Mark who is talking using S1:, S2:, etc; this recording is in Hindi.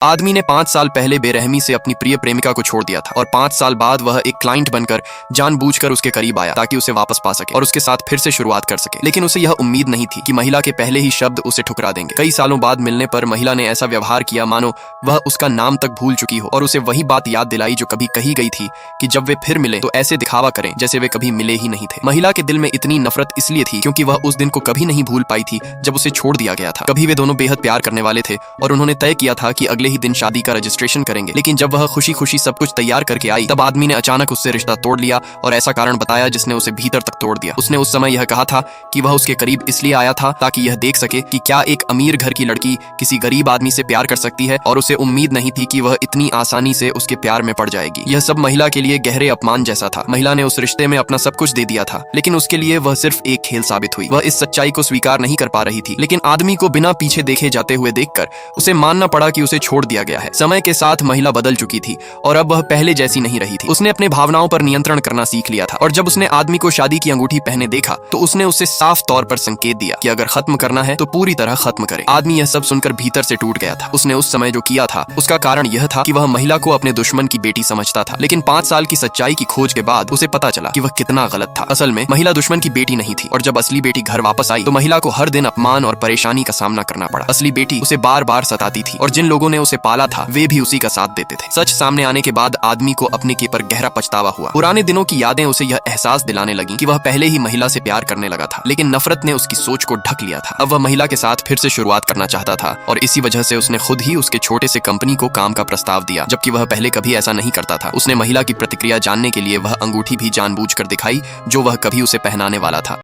S1: आदमी ने 5 साल पहले बेरहमी से अपनी प्रिय प्रेमिका को छोड़ दिया था और 5 साल बाद वह एक क्लाइंट बनकर जानबूझकर उसके करीब आया ताकि उसे वापस पा सके और उसके साथ फिर से शुरुआत कर सके। लेकिन उसे यह उम्मीद नहीं थी कि महिला के पहले ही शब्द उसे ठुकरा देंगे। कई सालों बाद मिलने पर महिला ने ऐसा व्यवहार किया मानो वह उसका नाम तक भूल चुकी हो और उसे वही बात याद दिलाई जो कभी कही गई थी कि जब वे फिर मिले तो ऐसे दिखावा करें जैसे वे कभी मिले ही नहीं थे। महिला के दिल में इतनी नफरत इसलिए थी क्योंकि वह उस दिन को कभी नहीं भूल पाई थी जब उसे छोड़ दिया गया था। कभी वे दोनों बेहद प्यार करने वाले थे और उन्होंने तय किया था कि अगले ही दिन शादी का रजिस्ट्रेशन करेंगे। लेकिन जब वह खुशी खुशी सब कुछ तैयार करके आई तब आदमी ने अचानक उससे रिश्ता तोड़ लिया और ऐसा कारण बताया जिसने उसे भीतर तक तोड़ दिया। उसने उस समय यह कहा था कि वह उसके करीब इसलिए आया था ताकि यह देख सके कि क्या एक अमीर घर की लड़की किसी गरीब आदमी से प्यार कर सकती है, और उसे उम्मीद नहीं थी कि वह इतनी आसानी से उसके प्यार में पड़ जाएगी। यह सब महिला के लिए गहरे अपमान जैसा था। महिला ने उस रिश्ते में अपना सब कुछ दे दिया था लेकिन उसके लिए वह सिर्फ एक खेल साबित हुई। वह इस सच्चाई को स्वीकार नहीं कर पा रही थी, लेकिन आदमी को बिना पीछे देखे जाते हुए देखकर उसे मानना पड़ा कि उसे छोड़ दिया गया है। समय के साथ महिला बदल चुकी थी और अब वह पहले जैसी नहीं रही थी। उसने अपने भावनाओं पर नियंत्रण करना सीख लिया था और जब उसने आदमी को शादी की अंगूठी पहने देखा तो उसने उसे साफ तौर पर संकेत दिया कि अगर खत्म करना है तो पूरी तरह खत्म करे। आदमी यह सब सुनकर भीतर से टूट गया था। उसने उस समय जो किया था उसका कारण यह था कि वह महिला को अपने दुश्मन की बेटी समझता था, लेकिन 5 साल की सच्चाई की खोज के बाद उसे पता चला कि वह कितना गलत था। असल में महिला दुश्मन की बेटी नहीं थी और जब असली बेटी घर वापस आई तो महिला को हर दिन अपमान और परेशानी का सामना करना पड़ा। असली बेटी उसे बार बार सताती थी और जिन लोगों ने उसे पाला था वे भी उसी का साथ देते थे। सच सामने आने के बाद आदमी को अपने के पर गहरा पछतावा हुआ। पुराने दिनों की यादें उसे यह एहसास दिलाने लगी कि वह पहले ही महिला से प्यार करने लगा था, लेकिन नफरत ने उसकी सोच को ढक लिया था। अब वह महिला के साथ फिर से शुरुआत करना चाहता था और इसी वजह से उसने खुद ही उसके छोटे से कंपनी को काम का प्रस्ताव दिया, जबकि वह पहले कभी ऐसा नहीं करता था। उसने महिला की प्रतिक्रिया जानने के लिए वह अंगूठी भी जानबूझकर दिखाई जो वह कभी उसे पहनाने वाला था।